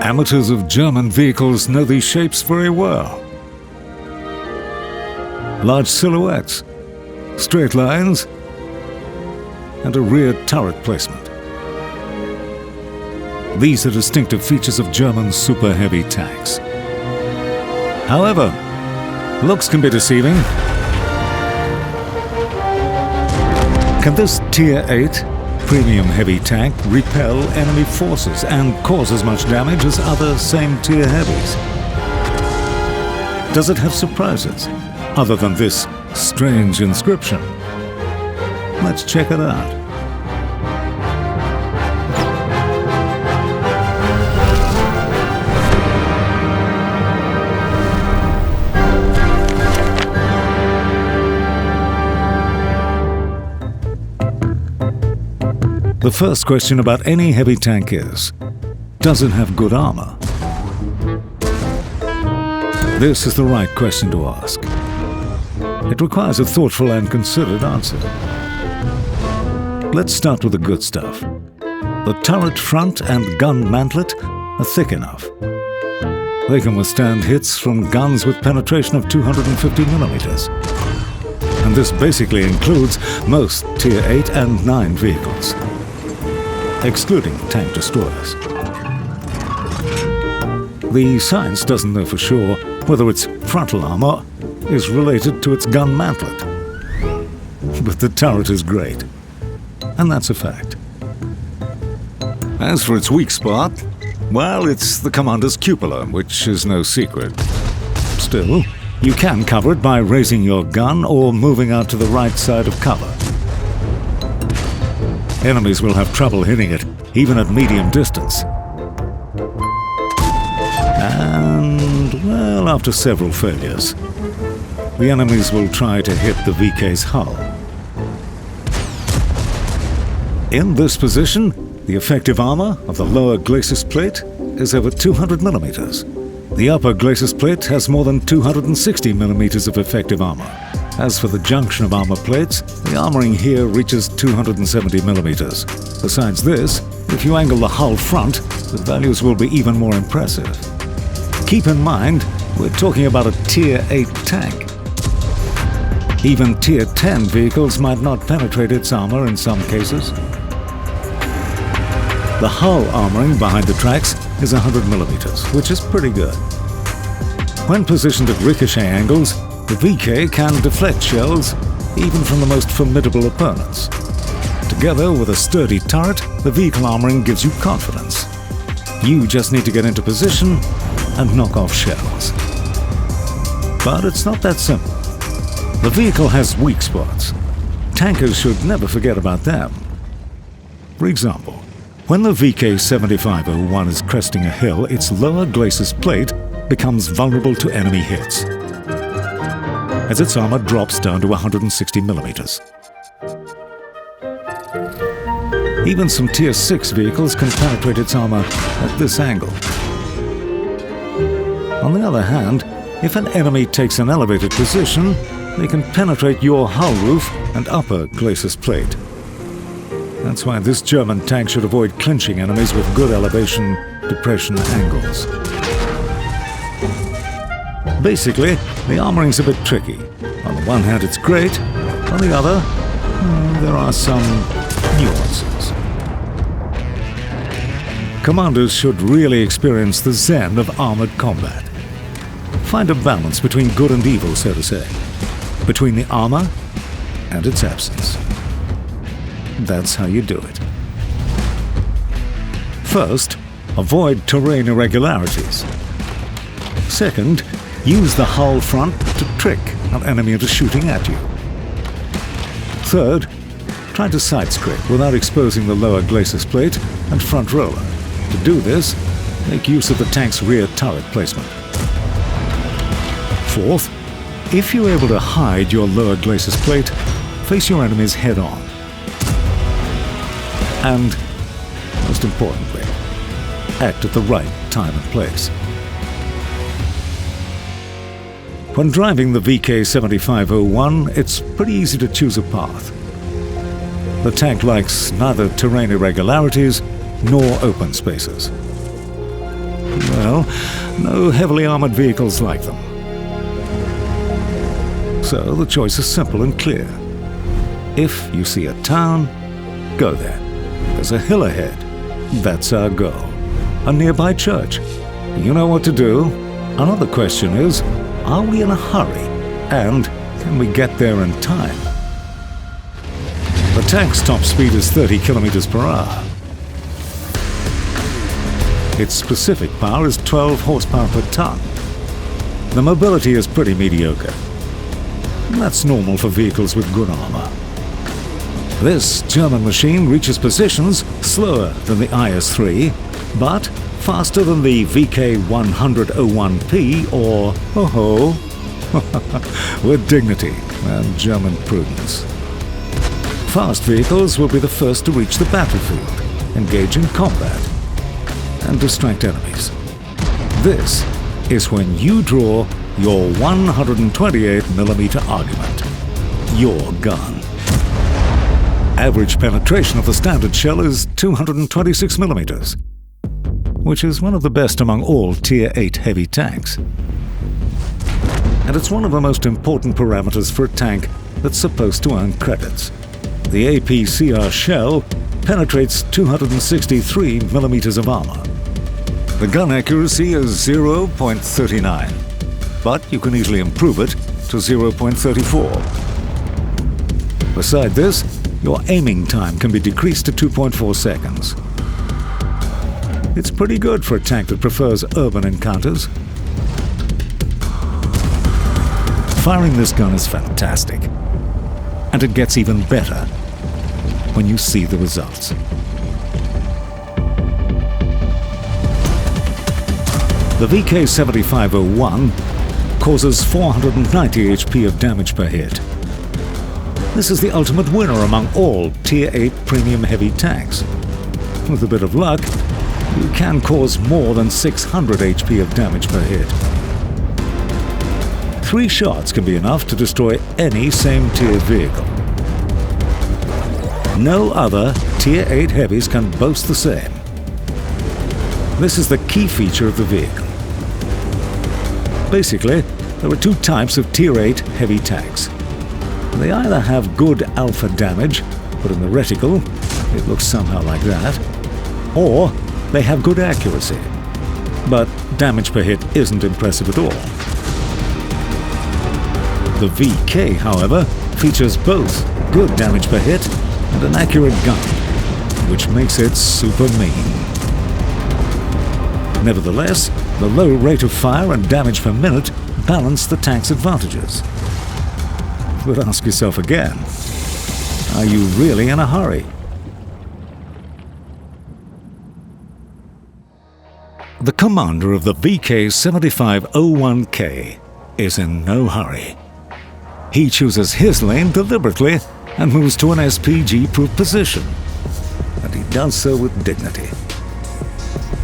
Amateurs of German vehicles know these shapes very well. Large silhouettes, straight lines, and a rear turret placement. These are distinctive features of German super heavy tanks. However, looks can be deceiving. Can this Tier VIII Premium heavy tank repel enemy forces and cause as much damage as other same tier heavies? Does it have surprises other than this strange inscription? Let's check it out. The first question about any heavy tank is, does it have good armor? This is the right question to ask. It requires a thoughtful and considered answer. Let's start with the good stuff. The turret front and gun mantlet are thick enough. They can withstand hits from guns with penetration of 250 millimeters. And this basically includes most Tier VIII and IX vehicles, excluding tank destroyers. The science doesn't know for sure whether its frontal armor is related to its gun mantlet. But the turret is great, and that's a fact. As for its weak spot, well, it's the commander's cupola, which is no secret. Still, you can cover it by raising your gun or moving out to the right side of cover. Enemies will have trouble hitting it, even at medium distance. And, well, after several failures, the enemies will try to hit the VK's hull. In this position, the effective armor of the lower glacis plate is over 200 millimeters. The upper glacis plate has more than 260 millimeters of effective armor. As for the junction of armor plates, the armoring here reaches 270 millimeters. Besides this, if you angle the hull front, the values will be even more impressive. Keep in mind, we're talking about a Tier VIII tank. Even Tier X vehicles might not penetrate its armor in some cases. The hull armoring behind the tracks is 100 millimeters, which is pretty good. When positioned at ricochet angles, the VK can deflect shells even from the most formidable opponents. Together with a sturdy turret, the vehicle armoring gives you confidence. You just need to get into position and knock off shells. But it's not that simple. The vehicle has weak spots. Tankers should never forget about them. For example, when the VK-7501 is cresting a hill, its lower glacis plate becomes vulnerable to enemy hits, as its armor drops down to 160 millimeters. Even some Tier VI vehicles can penetrate its armor at this angle. On the other hand, if an enemy takes an elevated position, they can penetrate your hull roof and upper glacis plate. That's why this German tank should avoid clinching enemies with good elevation depression angles. Basically, the armoring's a bit tricky. On the one hand, it's great. On the other, there are some nuances. Commanders should really experience the zen of armored combat. Find a balance between good and evil, so to say, between the armor and its absence. That's how you do it. First, avoid terrain irregularities. Second, use the hull front to trick an enemy into shooting at you. Third, try to side-scrape without exposing the lower glacis plate and front roller. To do this, make use of the tank's rear turret placement. Fourth, if you're able to hide your lower glacis plate, face your enemies head-on. And, most importantly, act at the right time and place. When driving the VK-7501, it's pretty easy to choose a path. The tank likes neither terrain irregularities nor open spaces. well, no heavily armored vehicles like them. So the choice is simple and clear. If you see a town, go there. There's a hill ahead. That's our goal. A nearby church. You know what to do. Another question is, are we in a hurry? And can we get there in time? The tank's top speed is 30 kilometers per hour. Its specific power is 12 horsepower per ton. The mobility is pretty mediocre. That's normal for vehicles with good armor. This German machine reaches positions slower than the IS-3, but faster than the VK100-01P or, with dignity and German prudence. Fast vehicles will be the first to reach the battlefield, engage in combat, and distract enemies. This is when you draw your 128mm argument, your gun. Average penetration of the standard shell is 226mm, which is one of the best among all Tier VIII heavy tanks. And it's one of the most important parameters for a tank that's supposed to earn credits. The APCR shell penetrates 263mm of armor. The gun accuracy is 0.39, but you can easily improve it to 0.34. Beside this, your aiming time can be decreased to 2.4 seconds. It's pretty good for a tank that prefers urban encounters. Firing this gun is fantastic, and it gets even better when you see the results. The VK7501 causes 490 HP of damage per hit. This is the ultimate winner among all Tier VIII Premium heavy tanks. With a bit of luck, you can cause more than 600 HP of damage per hit. 3 shots can be enough to destroy any same-tier vehicle. No other Tier VIII heavies can boast the same. This is the key feature of the vehicle. Basically, there are 2 types of Tier VIII heavy tanks. They either have good alpha damage, but in the reticle, it looks somehow like that, or they have good accuracy, but damage per hit isn't impressive at all. The VK, however, features both good damage per hit and an accurate gun, which makes it super mean. Nevertheless, the low rate of fire and damage per minute balance the tank's advantages. But ask yourself again, are you really in a hurry? The commander of the VK7501K is in no hurry. He chooses his lane deliberately and moves to an SPG-proof position. And he does so with dignity.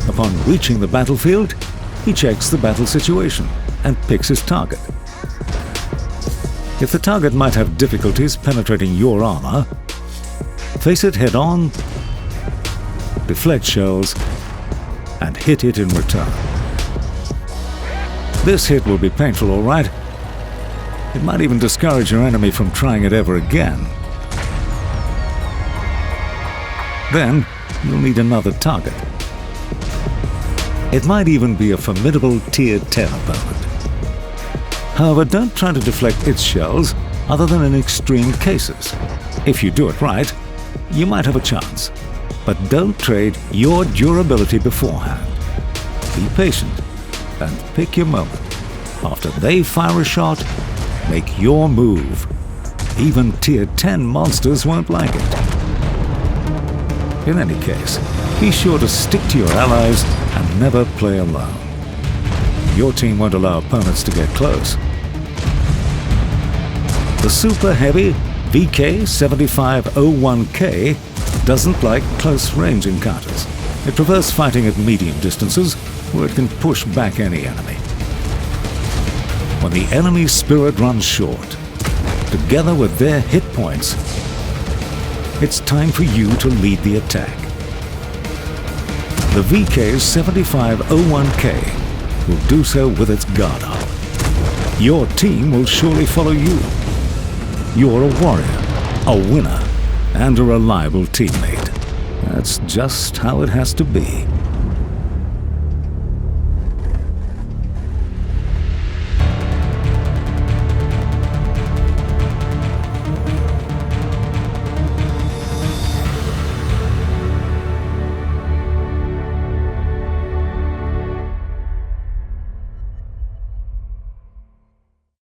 Upon reaching the battlefield, he checks the battle situation and picks his target. If the target might have difficulties penetrating your armor, face it head-on, deflect shells, and hit it in return. This hit will be painful, all right. It might even discourage your enemy from trying it ever again. Then, you'll need another target. It might even be a formidable Tier 10 opponent. However, don't try to deflect its shells other than in extreme cases. If you do it right, you might have a chance. But don't trade your durability beforehand. Be patient and pick your moment. After they fire a shot, make your move. Even Tier 10 monsters won't like it. In any case, be sure to stick to your allies and never play alone. Your team won't allow opponents to get close. The super heavy VK7501K doesn't like close-range encounters. It prefers fighting at medium distances where it can push back any enemy. When the enemy's spirit runs short, together with their hit points, it's time for you to lead the attack. the VK's 7501K will do so with its guard up. Your team will surely follow you. You're a warrior, a winner, and a reliable teammate. That's just how it has to be.